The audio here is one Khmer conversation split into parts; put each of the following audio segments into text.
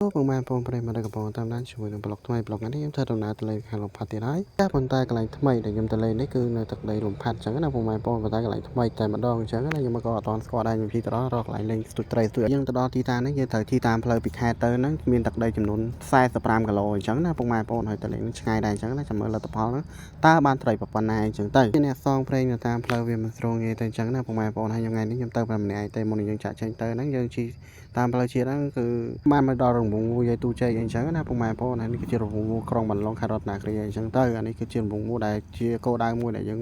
បងប្អូនប្រិយមិត្តដែលកំពុងតាមដានជាមួយនឹងប្លុកថ្មីប្លុកនេះខ្ញុំធ្វើដំណើរទៅលេងខាងលំផាត់ទៀតហើយតែប៉ុន្តែកន្លែងថ្មីដែលខ្ញុំទៅលេងនេះគឺនៅទឹកដីលំផាត់អញ្ចឹងណាបងប្អូនប៉ុន្តែកន្លែងថ្មីតែម្ដងអញ្ចឹងណាខ្ញុំក៏អត់ទាន់ស្គាល់ដែរខ្ញុំជិះទៅដល់រកកន្លែងលេងស្ទូចត្រីស្ទូចយើងទៅដល់ទីតាំងនេះយើងត្រូវជិះតាមផ្លូវពីខេត្តទៅហ្នឹងមានទឹកដីចំនួន45គីឡូអញ្ចឹងណាបងប្អូនហើយទៅលេងឆ្ងាយដែរអញ្ចឹងណាចាំមើលលទ្ធផលហ្នឹងតើបានត្រីប៉ុណ្ណាអញ្ចឹងទៅអ្នកសងព្រេងនៅតាមផ្លូវវាមិនស្រួលងាយទៅអញ្ចឹងណាបងប្អូនហើយថ្ងៃនេះខ្ញុំទៅតែម្នាក់ឯងតែមុននឹងយើងចាក់ចេញទៅហ្នឹងយើងជិះតាមផ្លូវជាតិហ្នឹងគឺបានមកដល់រង្វង់មួយយាយទូជ័យអញ្ចឹងណាបងប្អូនហើយនេះគឺជារង្វង់មួយក្រុងបន្លងខេត្តរតនគិរីអញ្ចឹងទៅអានេះគឺជារង្វង់មួយដែលជាគោលដៅមួយដែលយើង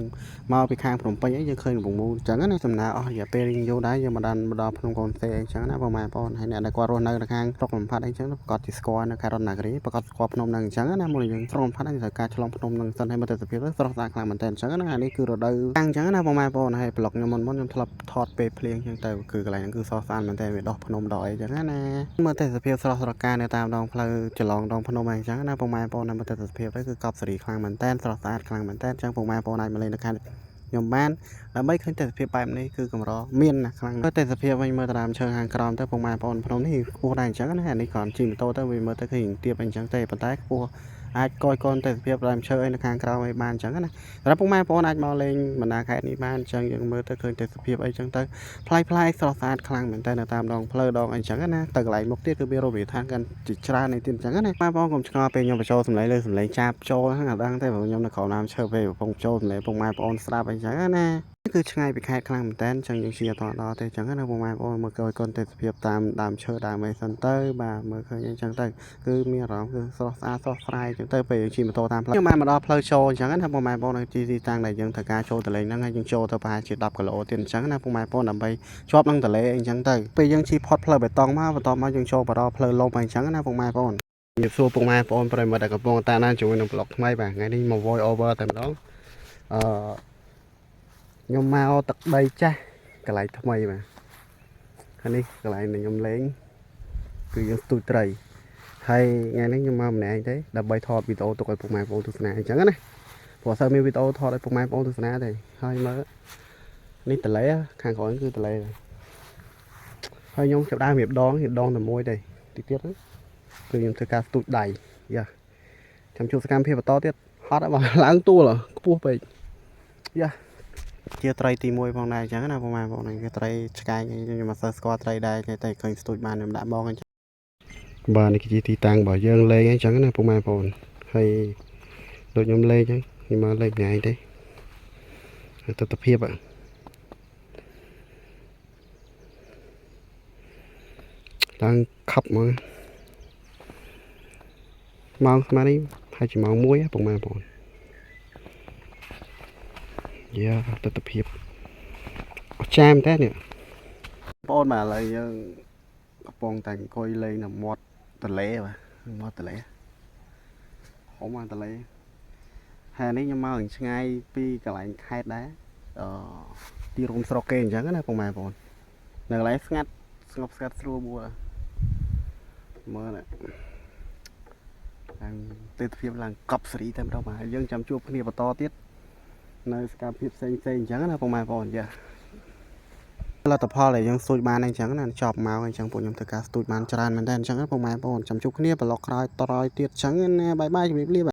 មកពីខាងភ្នំពេញអីយើងឃើញរង្វង់មួយអញ្ចឹងណាដំណើរអស់រយៈពេលយូរដែរយើងមកដល់ភ្នំកូនសេអញ្ចឹងណាបងប្អូនហើយអ្នកដែលគាត់រស់នៅខាងស្រុកលំផាត់អីចឹងប្រកាសជាស្គាល់នៅខេត្តរតនគិរីប្រកាសស្គាល់ភ្នំហ្នឹងអញ្ចឹងណាមុនយើងស្រុកលំផាត់ហ្នឹងត្រូវការឆ្លងភ្នំហ្នឹងសិនឲ្យមើលទស្សនវិជ្ជាស្រស់ស្អាតខ្លាំងមែនតើអញ្ចឹងណាអានេះគឺរដូវតាំងអញ្ចឹងណាបងប្អូនហើយប្លុកខ្ញុំមុនខ្ញុំធ្លាប់ថតពេលភ្លៀងអញ្ចឹងទៅគឺកន្លែងហ្នឹងគឺស្រស់ស្អាតមែនតើវាដោះភ្នំដោះអីអញ្ចឹងណាមើលទស្សនវិជ្ជាស្រស់ស្រកានៅតាមដងផ្លូវចលងដងភ្នំអីអញ្ចឹងណាបងប្អូនមើលទស្សនវិជ្ជាទៅគឺកប់សេរីខ្លាំងមែនតើស្រស់ស្អាតខ្លាំងមែនតើអញ្ចឹងបងប្អូនអាចមកលេងនៅខេត្តខ្ញុំបានដើម្បីឃើញទស្សនវិជ្ជាបែបនេះគឺកម្រមានណាខ្លាំងទស្សនវិជ្ជាវិញមើលតាមឈើខាងក្រោមទៅបងប្អូនភ្នំនេះខ្ពស់ដែរអញ្ចឹងណានេះគ្រាន់ជិះម៉ូតូទៅវាមើលទៅឃើញទៀបអញ្ចឹងទេប៉ុន្តែខ្ពស់អាចកយកនទស្សនវិជ្ជាដើមឈើអីនៅខាងក្រោមអីបានអញ្ចឹងណាសម្រាប់បងប្អូនអាចមកលេងបណ្ដាខេត្តនេះបានអញ្ចឹងយើងមើលទៅឃើញទស្សនវិជ្ជាអីអញ្ចឹងទៅផ្លែស្រស់ស្អាតខ្លាំងមែនតើនៅតាមដងផ្លូវដងអីអញ្ចឹងណាទៅកន្លែងមុខទៀតគឺមានរមណីយដ្ឋានកាន់ជាច្រើននេះទៀតអញ្ចឹងណាបងប្អូនកុំឆ្ងល់ពេលខ្ញុំបញ្ចូលសម្លេងលើសម្លេងចាប់ចូលហ្នឹងអាដឹងទេព្រោះខ្ញុំនៅក្រោមដើមឈើពេលកំពុងបញ្ចូលសម្លេងបងប្អូនស្ដាប់អីអញ្ចឹងណាគឺឆ្ងាយពីខេត្តខ្លាំងមែនតើអញ្ចឹងយើងជិះអត់ដល់ទេអញ្ចឹងណាបងប្អូនមើលកូនទេសភាពតាមដើមឈើដើមអីសិនទៅបាទមើលឃើញអញ្ចឹងទៅគឺមានអារម្មណ៍គឺស្រស់ស្អាតស្រស់ស្រាយអញ្ចឹងទៅពេលយើងជិះម៉ូតូតាមផ្លូវខ្ញុំបានមកដល់ផ្លូវចូលអញ្ចឹងណាបងប្អូននៅទីតាំងដែលយើងត្រូវការចូលទៅលេងហ្នឹងហើយយើងចូលទៅប្រហែលជា10គីឡូទៀតអញ្ចឹងណាបងប្អូនដើម្បីជាប់នឹងទន្លេអញ្ចឹងទៅពេលយើងជិះផុតផ្លូវបេតុងមកបន្ទាប់មកយើងចូលទៅដល់ផ្លូវលំអញ្ចឹងណាបងប្អូននិយាយសួរបងប្អូនប្រិយមិត្តដែលកំពុងតាមដានជាមួយនឹងប្លុកថ្មីបាទថ្ងៃនេះមក voice over តែម្ដងខ្ញុំមកទឹកដីចាស់កន្លែងថ្មីបាទហើយនេះកន្លែងដែលខ្ញុំលេងគឺយើងស្ទូចត្រីហើយថ្ងៃនេះខ្ញុំមកម្នាក់ឯងទេដើម្បីថតវីដេអូទុកឲ្យពុកម៉ែបងប្អូនទស្សនាអញ្ចឹងណាព្រោះអត់សូវមានវីដេអូថតឲ្យពុកម៉ែបងប្អូនទស្សនាទេហើយមើលនេះតលេខាងក្រោយគឺតលេហើយខ្ញុំចាប់ដើមរៀបដងតែមួយទេទីទៀតគឺខ្ញុំធ្វើការស្ទូចដៃយ៉ាចាំជួបសកម្មភាពបន្តទៀតហត់ឲ្យឡើងទួលខ្ពស់ពេកយ៉ាជាត្រីទី1ផងដែរអញ្ចឹងណាបងប្អូនគឺត្រីឆ្កែខ្ញុំមិនសូវស្គាល់ត្រីដែរតែឃើញស្ទូចបានខ្ញុំដាក់បងអញ្ចឹងបាទនេះគឺជាទីតាំងរបស់យើងលេងអញ្ចឹងណាបងប្អូនហើយដូចខ្ញុំលេងអញ្ចឹងខ្ញុំមកលេងថ្ងៃទេទស្សនភាពឡើងខប់មកម៉ោងស្មាននេះហើយជាម៉ោង1បងប្អូនយ៉ាទស្សនភាពអស្ចារ្យមែនតើនេះបងប្អូនបាទឥឡូវយើងកំពុងតែអង្គុយលេងនៅមាត់ទន្លេបាទមាត់ទន្លេហុំមកទន្លេហើយនេះខ្ញុំមកឆ្ងាយពីកន្លែងខេត្តដែរទីរួមស្រុកគេអញ្ចឹងណាបងប្អូននៅកន្លែងស្ងាត់ស្ងប់ស្ងាត់ស្រួលបួលមើលណាឡើងទស្សនភាពឡើងកប់សេរីតែម្ដងបាទយើងចាំជួបគ្នាបន្តទៀតនៅសកម្មភាពផ្សេងអញ្ចឹងណាបងប្អូនយ៉ាលទ្ធផលដែលយើងស្ទូចបានអញ្ចឹងណាចប់មកអញ្ចឹងពួកខ្ញុំធ្វើការស្ទូចបានច្រើនមែនតើអញ្ចឹងបងប្អូនចាំជួបគ្នាប្លុកក្រោយតរយទៀតអញ្ចឹងណាបាយជំរាបលា